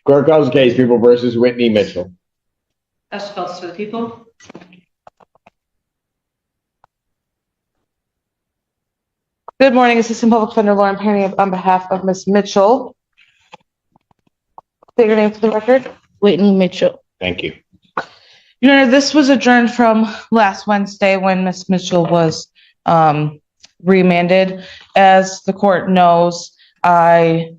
Court calls the case, People versus Whitney Mitchell. Esther Phelps for the people. Good morning, Assistant Public Defender Lauren Perry on behalf of Ms. Mitchell. State your name for the record. Whitney Mitchell. Thank you. Your Honor, this was adjourned from last Wednesday when Ms. Mitchell was remanded. As the court knows, I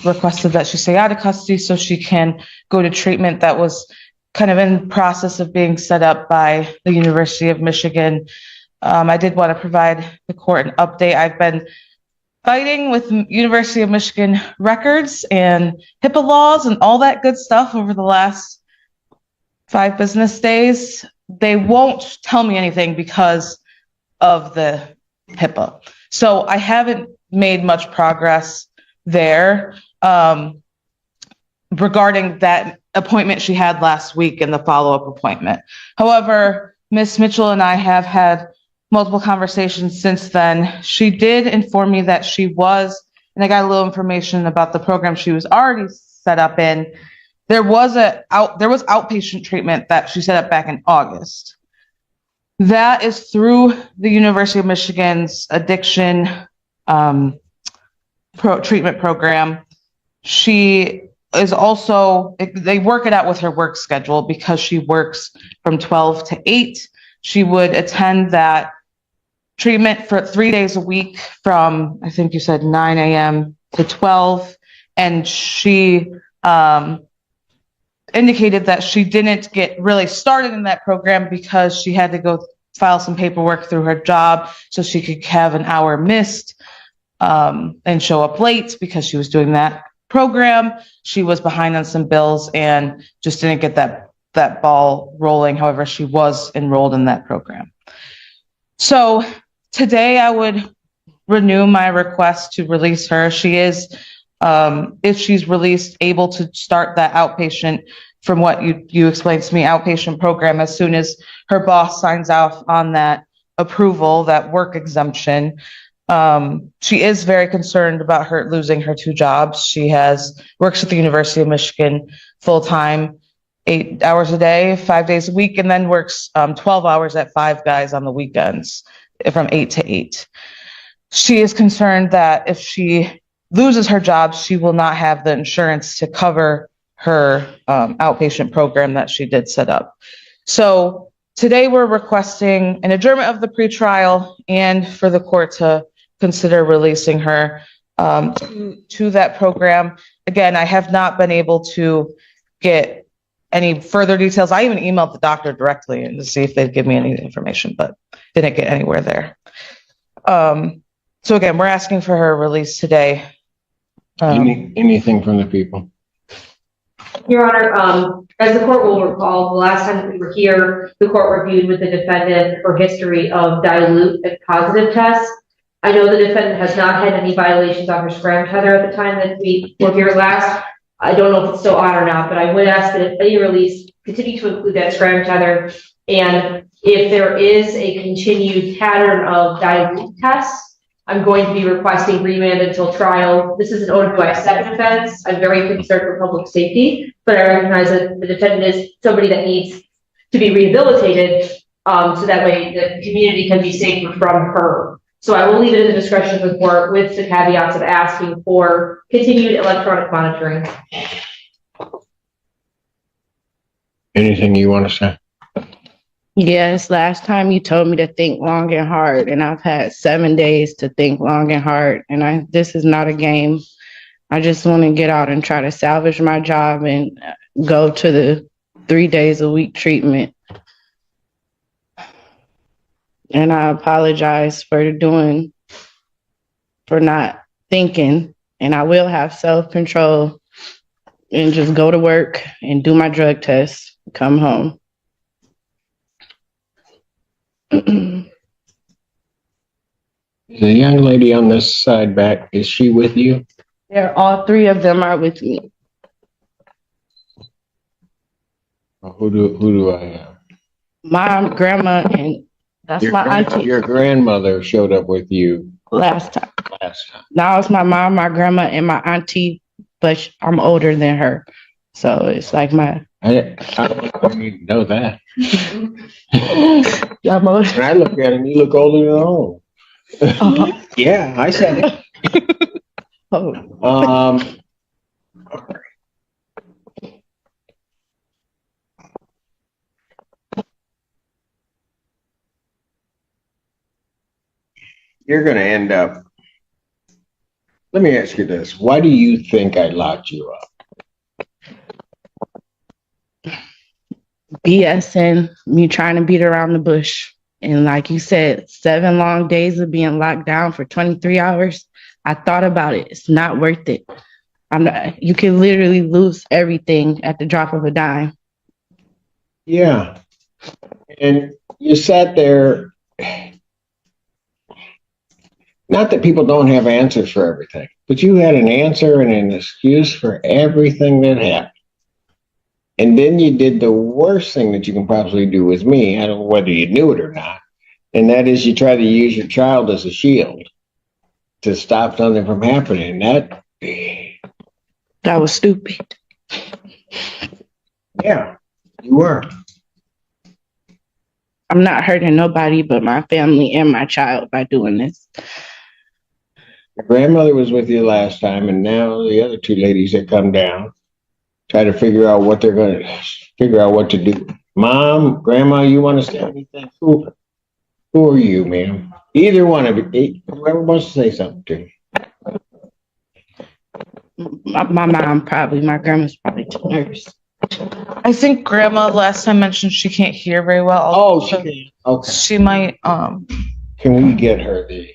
requested that she stay out of custody so she can go to treatment that was kind of in process of being set up by the University of Michigan. I did want to provide the court an update. I've been fighting with University of Michigan records and HIPAA laws and all that good stuff over the last 5 business days. They won't tell me anything because of the HIPAA. So I haven't made much progress there regarding that appointment she had last week and the follow-up appointment. However, Ms. Mitchell and I have had multiple conversations since then. She did inform me that she was, and I got a little information about the program she was already set up in. There was outpatient treatment that she set up back in August. That is through the University of Michigan's addiction treatment program. She is also, they work it out with her work schedule because she works from 12 to 8. She would attend that treatment for 3 days a week from, I think you said 9 a.m. to 12. And she indicated that she didn't get really started in that program because she had to go file some paperwork through her job so she could have an hour missed and show up late because she was doing that program. She was behind on some bills and just didn't get that ball rolling. However, she was enrolled in that program. So today I would renew my request to release her. She is, if she's released, able to start that outpatient, from what you explained to me, outpatient program as soon as her boss signs off on that approval, that work exemption. She is very concerned about her losing her 2 jobs. She works at the University of Michigan full-time, 8 hours a day, 5 days a week, and then works 12 hours at Five Guys on the weekends from 8 to 8. She is concerned that if she loses her job, she will not have the insurance to cover her outpatient program that she did set up. So today we're requesting an adjournment of the pretrial and for the court to consider releasing her to that program. Again, I have not been able to get any further details. I even emailed the doctor directly and to see if they'd give me any information, but didn't get anywhere there. So again, we're asking for her release today. Anything from the people? Your Honor, as the court will recall, the last time that we were here, the court reviewed with the defendant her history of dilute and positive tests. I know the defendant has not had any violations on her scram tether at the time that we were here last. I don't know if it's still on or not, but I would ask that if any release continue to include that scram tether. And if there is a continued pattern of dilute tests, I'm going to be requesting remand until trial. This is an OWI 7 offense. I'm very concerned for public safety, but I recognize that the defendant is somebody that needs to be rehabilitated so that way the community can be safer from her. So I will leave it in the discretion of the court with the caveats of asking for continued electronic monitoring. Anything you want to say? Yes, last time you told me to think long and hard, and I've had 7 days to think long and hard, and this is not a game. I just want to get out and try to salvage my job and go to the 3 days a week treatment. And I apologize for not thinking, and I will have self-control and just go to work and do my drug test, come home. The young lady on this side back, is she with you? All 3 of them are with me. Who do I have? Mom, grandma, and that's my auntie. Your grandmother showed up with you last time. last time. Now it's my mom, my grandma, and my auntie but I'm older than her. So it's like I don't need to know that. I'm older. When I look at him, you look older than all. Yeah, I said it. Oh, You're gonna end up. Let me ask you this. Why do you think I locked you up? BSing, me trying to beat around the bush. And like you said, 7 long days of being locked down for 23 hours. I thought about it. It's not worth it. You can literally lose everything at the drop of a dime. Yeah. And you sat there. Not that people don't have answers for everything, but you had an answer and an excuse for everything that happened. And then you did the worst thing that you can possibly do with me. I don't know whether you knew it or not. And that is you try to use your child as a shield to stop something from happening. That was stupid. Yeah, you were. I'm not hurting nobody but my family and my child by doing this. Your grandmother was with you last time, and now the other two ladies that come down try to figure out what to do. Mom, grandma, you want to say anything? Who are you, ma'am? Either one of you, whoever wants to say something to me. My mom probably, my grandma's probably too nervous. I think grandma last time mentioned she can't hear very well. Oh, So she can. Okay. she might, Can we get her the?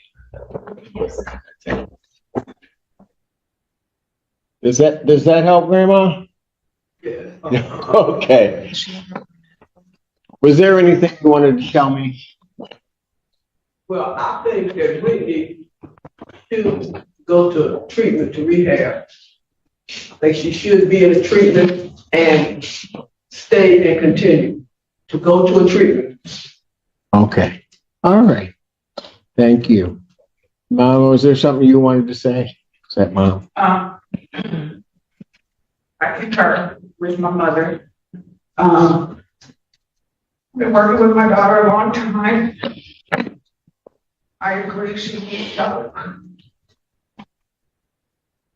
Does that help, Grandma? Yeah. Okay. Was there anything you wanted to tell me? Well, I think that we need to go to treatment, to rehab. I think she should be in a treatment and stay and continue to go to a treatment. Okay. All right. Thank you. Mom, was there something you wanted to say? Is that Mom? I concur with my mother. Been working with my daughter a long time. I agree she needs help.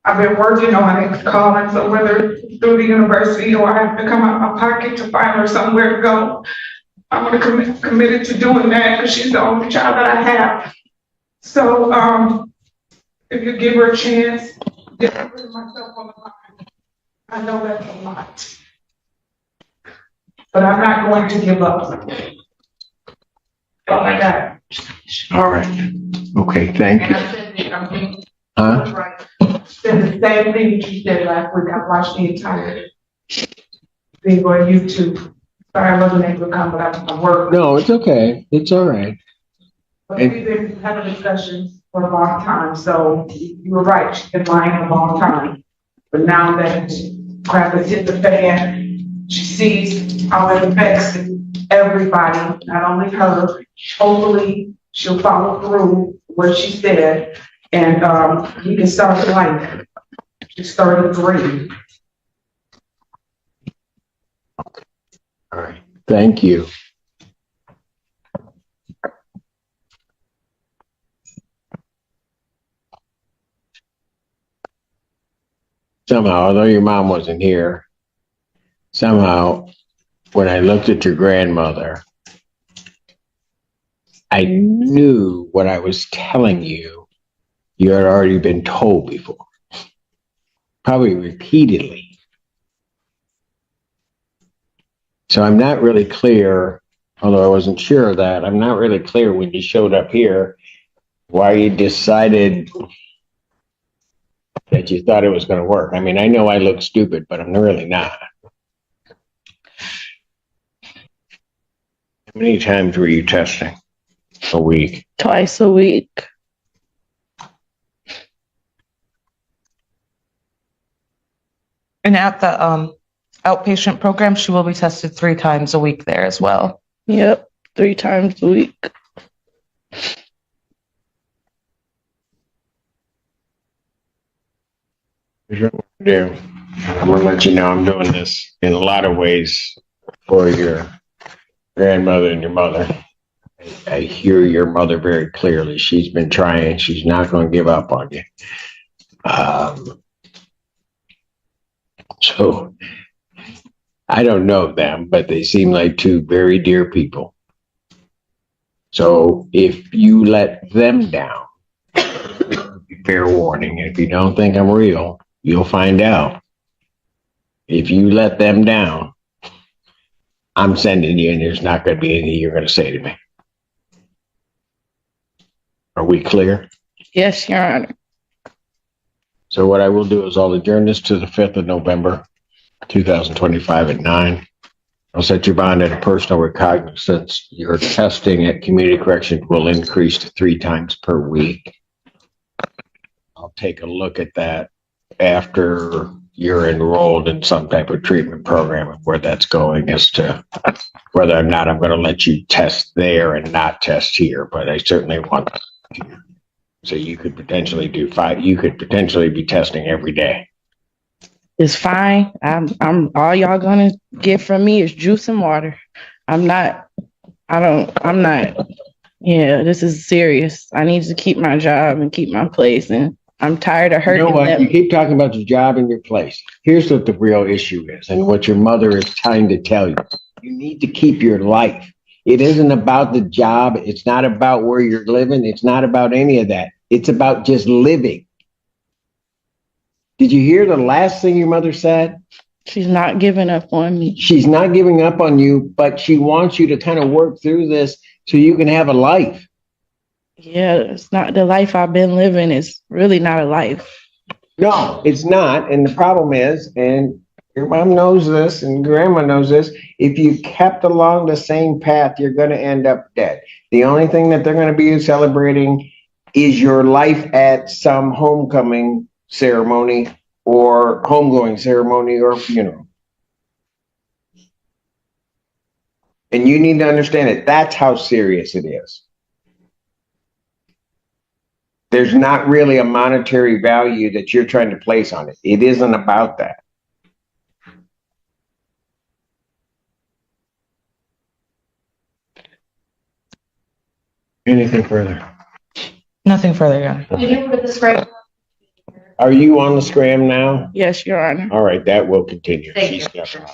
I've been working on it, calling, so whether through the university or I have to come out of my pocket to find her somewhere to go, I'm gonna committed to doing that because she's the only child that I have. So, if you give her a chance, get rid of myself on the line. I know that's a lot. But I'm not going to give up. All I got. All right. Okay, thank And you. I said that I'm being Huh? right. Said the same thing that you said last week. I watched the entire thing on YouTube. Sorry I wasn't able to come, but I work. No, it's okay. It's all right. But we've been having discussions for a long time, so you were right. She's been lying a long time. But now that crap has hit the fan, she sees how it affects everybody, not only her. Hopefully, she'll follow through what she said, and we can start life. She started great. All right. Thank you. Somehow, although your mom wasn't here, somehow, when I looked at your grandmother, I knew what I was telling you, you had already been told before, probably repeatedly. So I'm not really clear, although I wasn't sure of that, I'm not really clear when you showed up here, why you decided that you thought it was going to work. I mean, I know I look stupid, but I'm really not. How many times were you testing a week? Twice a week. and at the, outpatient program, she will be tested 3 times a week there as well. Yep, 3 times a week. Is there do. I'm gonna let you know I'm doing this in a lot of ways for your grandmother and your mother. I hear your mother very clearly. She's been trying. She's not going to give up on you. So I don't know them, but they seem like two very dear people. So if you let them down, fair warning. If you don't think I'm real, you'll find out. If you let them down, I'm sending you, and there's not going to be anything you're going to say to me. Are we clear? Yes, Your Honor. So what I will do is I'll adjourn this to the 5th of November, 2025 at 9. I'll set your bond at a personal recognizance. Your testing at community corrections will increase to 3 times per week. I'll take a look at that after you're enrolled in some type of treatment program and where that's going as to whether or not I'm going to let you test there and not test here, but I certainly want to. So you could potentially do 5, you could potentially be testing every day. It's fine. I'm all y'all gonna get from me is juice and water. I'm not, yeah, this is serious. I need to keep my job and keep my place, and I'm tired of You hurting know what? them. You keep talking about your job and your place. Here's what the real issue is and what your mother is trying to tell you. You need to keep your life. It isn't about the job. It's not about where you're living. It's not about any of that. It's about just living. Did you hear the last thing your mother said? She's not giving up on me. She's not giving up on you, but she wants you to kind of work through this so you can have a life. Yeah, it's not the life I've been living. It's really not a life. No, it's not. And the problem is, and your mom knows this and grandma knows this, if you kept along the same path, you're going to end up dead. The only thing that they're going to be celebrating is your life at some homecoming ceremony or homegoing ceremony or funeral. And you need to understand it. That's how serious it is. There's not really a monetary value that you're trying to place on it. It isn't about that. Anything further? Nothing further, Your Honor. Did you put the scrap? Are you on the scram now? Yes, Your Honor. All right, that will continue. Thank you. She's got her-